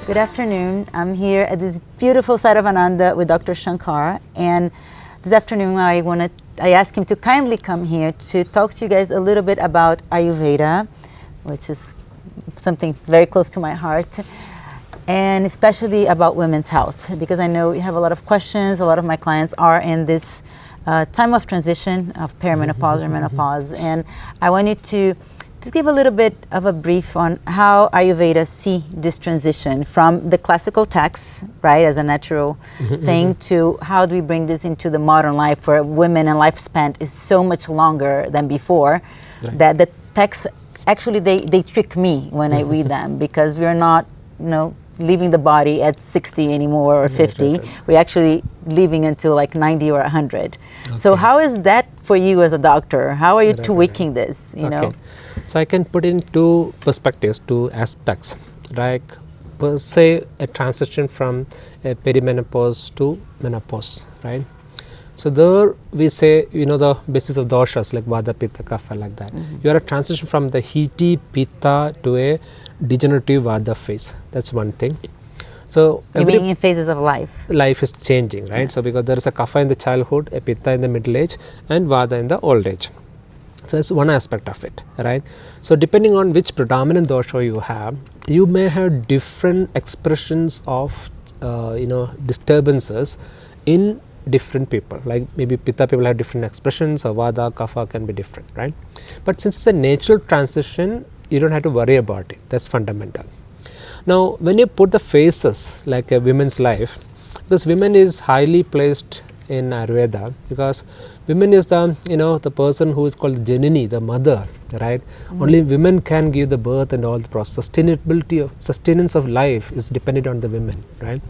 Good afternoon. I'm here at this beautiful site of Ananda with Dr. Sankar, and this afternoon I asked him to kindly come here to talk to you guys a little bit about Ayurveda, which is something very close to my heart, and especially about women's health, because I know you have a lot of questions. A lot of my clients are in this time of transition of perimenopause or menopause, and I wanted to give a little bit of a brief on how Ayurveda see this transition from the classical texts, right, as a natural thing, to how do we bring this into the modern life where women and lifespan is so much longer than before, that the texts actually they trick me when I read them, because we're not, leaving the body at 60 anymore or 50. We're actually living until like 90 or 100. So how is that for you as a doctor? How are you tweaking this, know? So I can put in two perspectives, two aspects, like per se a transition from a perimenopause to menopause, right? So there we say, the basis of doshas like Vata, Pitta, Kapha, like that. You are a transition from the heaty Pitta to a degenerative Vata phase. That's one thing. So you mean in phases of life? Life is changing, right? Yes. So because there is a Kapha in the childhood, a Pitta in the middle age, and Vata in the old age. So that's one aspect of it, right? So depending on which predominant dosha you have, you may have different expressions of, disturbances in different people. Like maybe Pitta people have different expressions, or Vata, Kapha can be different, right? But since it's a natural transition, you don't have to worry about it. That's fundamental. Now, when you put the phases like a women's life, because women is highly placed in Ayurveda, because women is the the person who is called the Janini, the mother, right? Only women can give the birth and all the process. Sustenance of life is dependent on the women, right?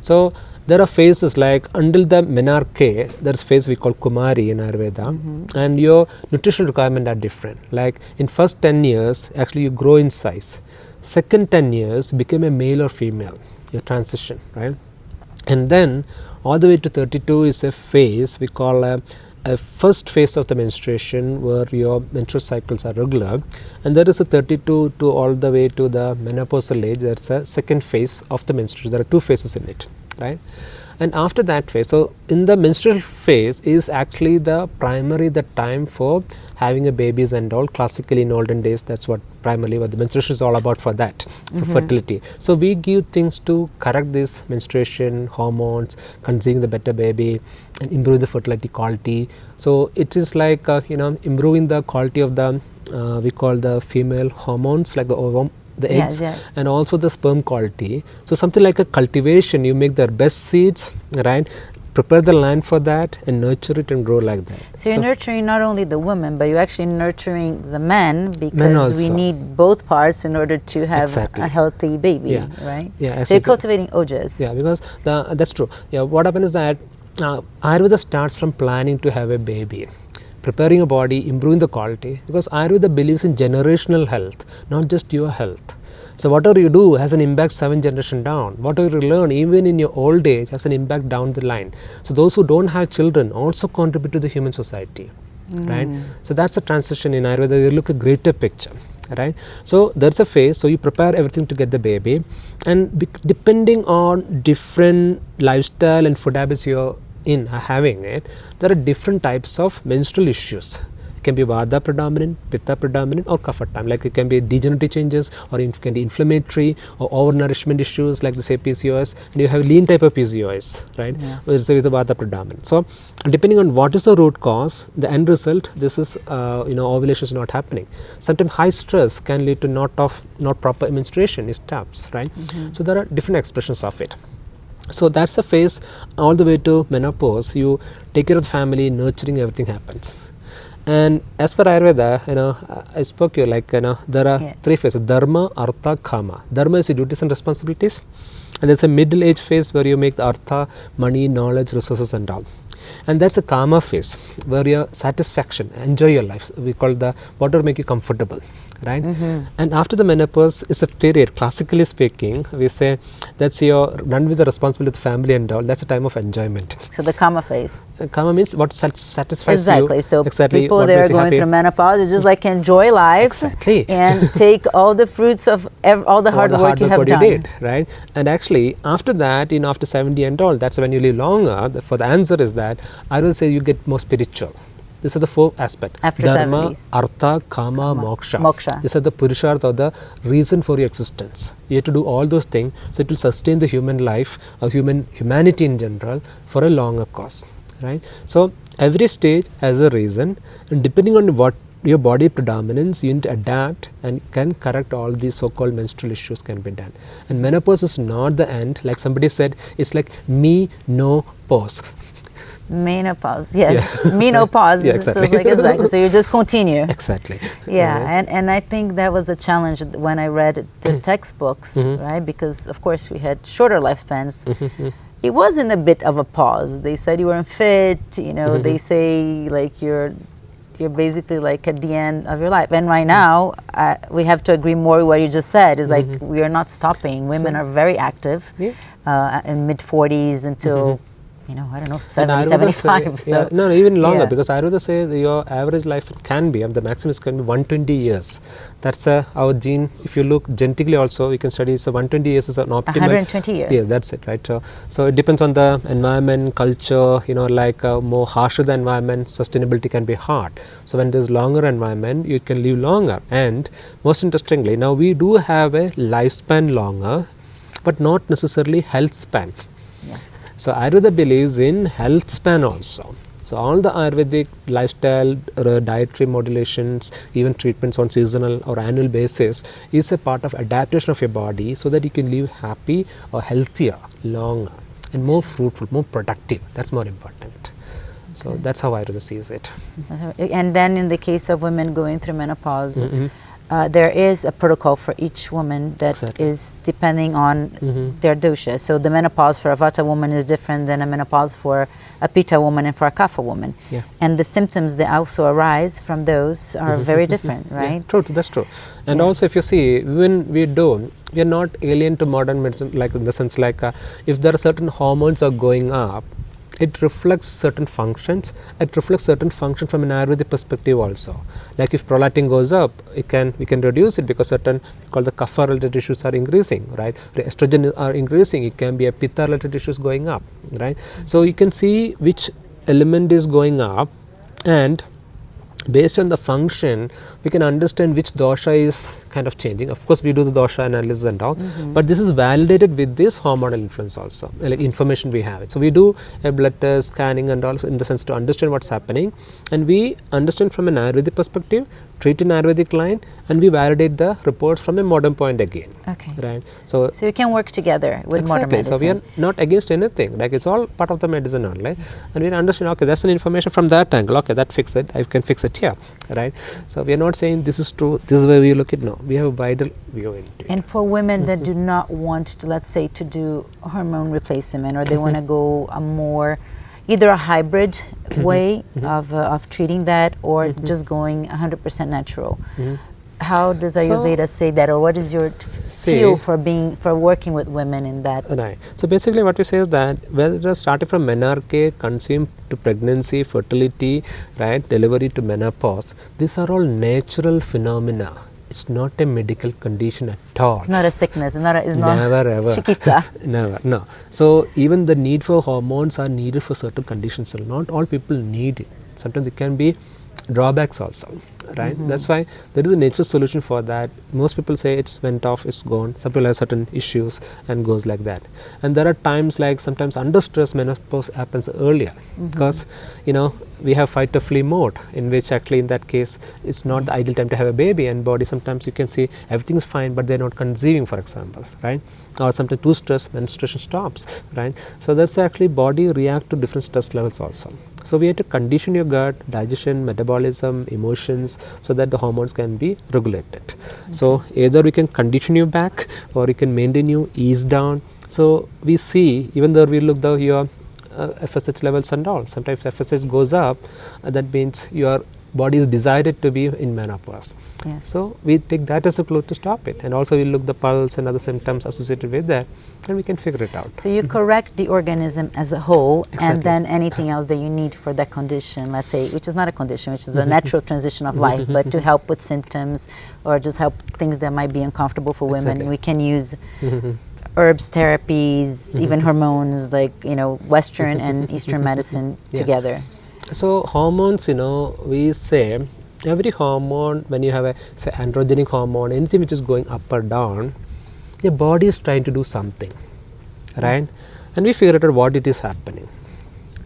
So there are phases like until the menarche, there's a phase we call Kumari in Ayurveda, and your nutritional requirement are different. Like in first 10 years, actually you grow in size. Second 10 years, become a male or female, your transition, right? And then all the way to 32 is a phase we call a first phase of the menstruation, where your menstrual cycles are regular, and there is a 32 to all the way to the menopausal age. There's a second phase of the menstruation. There are two phases in it, right? And after that phase, so in the menstrual phase is actually the time for having a babies and all. Classically in olden days, that's what primarily what the menstruation is all about, for that, for fertility. So we give things to correct this menstruation, hormones, conceiving the better baby, and improve the fertility quality. So it is like improving the quality of the we call the female hormones, like the ovum, the eggs, and also the sperm quality. So something like a cultivation, you make the best seeds, right? Prepare the land for that and nurture it and grow like that. So you're nurturing not only the woman, but you're actually nurturing the men, because we need both parts in order to have a healthy baby, right? Yeah, so you're cultivating Ojas. Yeah, because that's true. Yeah, what happens is that Ayurveda starts from planning to have a baby, preparing your body, improving the quality, because Ayurveda believes in generational health, not just your health. So whatever you do has an impact 7 generations down. Whatever you learn even in your old age has an impact down the line. So those who don't have children also contribute to the human society, right? So that's a transition in Ayurveda. You look at a greater picture, right? So there's a phase, so you prepare everything to get the baby, and depending on different lifestyle and food habits you're having it, there are different types of menstrual issues. It can be Vata predominant, Pitta predominant, or Kapha time. Like it can be degenerative changes, or it can be inflammatory or overnourishment issues, like the say PCOS, and you have lean type of PCOS, right? With the Vata predominant. So depending on what is the root cause, the end result, this is ovulation is not happening. Sometimes high stress can lead to not proper menstruation, it stops, right? So there are different expressions of it. So that's the phase all the way to menopause. You take care of the family, nurturing, everything happens. And as per Ayurveda, I spoke to you like, there are 3 phases: Dharma, Artha, Kama. Dharma is your duties and responsibilities. And there's a middle age phase where you make the Artha, money, knowledge, resources and all. And that's a karma phase where your satisfaction, enjoy your life. We call the whatever make you comfortable, right? And after the menopause is a period, classically speaking, we say that's your run with the responsibility of the family and all. That's a time of enjoyment. So the karma phase. Karma means what satisfies Exactly. you. So exactly. People What that makes are you going happy. through menopause is just like enjoy life Exactly. and take all the fruits of all the hard work you have what done. you did, right? And actually, after that, after 70 and all, that's when you live longer. For the answer is that I will say you get more spiritual. These are the 4 aspects. After Dharma, 70s. Artha, Kama, Moksha. Moksha. These are the Purushartha, or the reason for your existence. You have to do all those things so it will sustain the human life or humanity in general for a longer cause, right? So every stage has a reason, and depending on what your body predominance, you need to adapt and can correct all these so-called menstrual issues can be done. And menopause is not the end. Like somebody said, it's like me, no, pause. Menopause, yes. Menopause. Yeah, exactly. So it's like exactly. So you just continue. Exactly. Yeah, and I think that was a challenge when I read the textbooks, right? Because of course we had shorter lifespans. It wasn't a bit of a pause. They said you weren't fit. They say like you're basically like at the end of your life. And right now, we have to agree more with what you just said. Is like we are not stopping. Women are very active in mid-40s until, I don't know, 70, 75. Say, no, even longer, because Ayurveda say that your average life can be, the maximum can be 120 years. That's our gene. If you look genetically also, we can study, so 120 years is an optimal. 120 years. Yeah, that's it, right? So it depends on the environment, culture, more harsher the environment, sustainability can be hard. So when there's longer environment, you can live longer. And most interestingly, now we do have a lifespan longer, but not necessarily health span. Yes. So Ayurveda believes in health span also. So all the Ayurvedic lifestyle, dietary modulations, even treatments on seasonal or annual basis is a part of adaptation of your body so that you can live happy or healthier, longer, and more fruitful, more productive. That's more important. So that's how Ayurveda sees it. And then in the case of women going through menopause, there is a protocol for each woman that is depending on their dosha. So the menopause for a Vata woman is different than a menopause for a Pitta woman and for a Kapha woman. Yeah. And the symptoms that also arise from those are very different, right? Yeah, true, that's true. And also if you see, when we are not alien to modern medicine, like in the sense like if there are certain hormones are going up, it reflects certain functions. It reflects certain functions from an Ayurvedic perspective also. Like if prolactin goes up, we can reduce it because certain the kapha related issues are increasing, right? The estrogen are increasing. It can be a pitta related issues going up, right? So you can see which element is going up, and based on the function, we can understand which dosha is kind of changing. Of course, we do the dosha analysis and all, but this is validated with this hormonal influence also, like information we have it. So we do a blood test, scanning and also in the sense to understand what's happening, and we understand from an Ayurvedic perspective, treat an Ayurvedic line, and we validate the reports from a modern point again. Okay. Right. So you can work together with modern medicine. So we are not against anything. Like it's all part of the medicine only, and we understand. Okay, that's an information from that angle. Okay, that fix it. I can fix it here, right? So we are not saying this is true. This is where we look at. No, we have a wider view into it. And for women that do not want to, let's say, to do hormone replacement, or they want to go a more, either a hybrid way of treating that, or just going 100% natural. How does Ayurveda say that, or what is your feel for working with women in that? Right. So basically, what we say is that whether starting from menarche, conceived to pregnancy, fertility, right, delivery to menopause, these are all natural phenomena. It's not a medical condition at all. It's not a sickness. It's not never ever. Chikitsa. Never. No. So even the need for hormones are needed for certain conditions. So not all people need it. Sometimes it can be drawbacks also, right? That's why there is a natural solution for that. Most people say it's went off, it's gone. Some people have certain issues and goes like that. And there are times like sometimes under stress menopause happens earlier because we have fight or flee mode, in which actually in that case it's not the ideal time to have a baby, and body sometimes you can see everything's fine but they're not conceiving, for example, right? Or sometimes too stressed, menstruation stops, right? So that's actually body react to different stress levels also. So we have to condition your gut, digestion, metabolism, emotions, so that the hormones can be regulated. So either we can condition you back, or we can maintain you, ease down. So we see, even though we look your FSH levels and all. Sometimes FSH goes up, that means your body is decided to be in menopause. Yes. So we take that as a clue to stop it, and also we look the pulse and other symptoms associated with that, and we can figure it out. So you correct the organism as a whole, Exactly. and then anything else that you need for that condition, let's say, which is not a condition, which is a natural transition of life, but to help with symptoms or just help things that might be uncomfortable for women, Exactly. we can use herbs, therapies, even hormones, like, you know, Western and Eastern medicine Yeah. together. So hormones, you know, we say every hormone, when you have a say androgenic hormone, anything which is going up or down, your body is trying to do something, right? And we figure out what it is happening,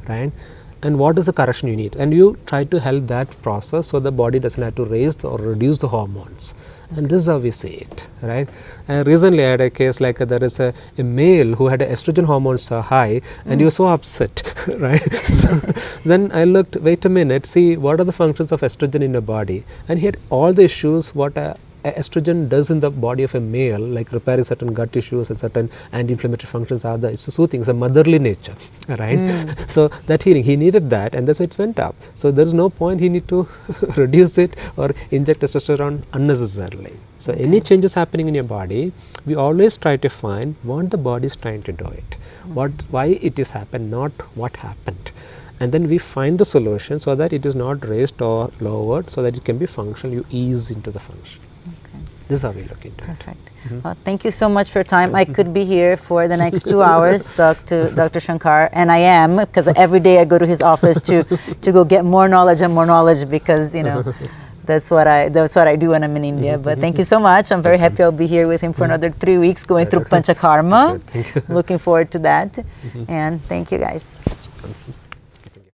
right? And what is the correction you need, and you try to help that process so the body doesn't have to raise or reduce the hormones. And this is how we see it, right? And recently I had a case like there is a male who had estrogen hormones high, and he was so upset, right? So then I looked, wait a minute, see what are the functions of estrogen in your body, and he had all the issues what estrogen does in the body of a male, like repairing certain gut issues and certain anti-inflammatory functions are the soothing, it's a motherly nature, right? So that healing, he needed that, and that's why it went up. So there is no point he need to reduce it or inject testosterone unnecessarily. So any changes happening in your body, we always try to find what the body is trying to do it, why it is happened, not what happened. And then we find the solution so that it is not raised or lowered, so that it can be functional, you ease into the function. Okay. This is how we look into it. Perfect. Well, thank you so much for your time. I could be here for the next 2 hours, talk to Dr. Sankar, and I am, because every day I go to his office to go get more knowledge and more knowledge, because, you know, that's what I do when I'm in India. But thank you so much. I'm very happy I'll be here with him for another 3 weeks going through Panchakarma. Thank you. Looking forward to that. And thank you guys.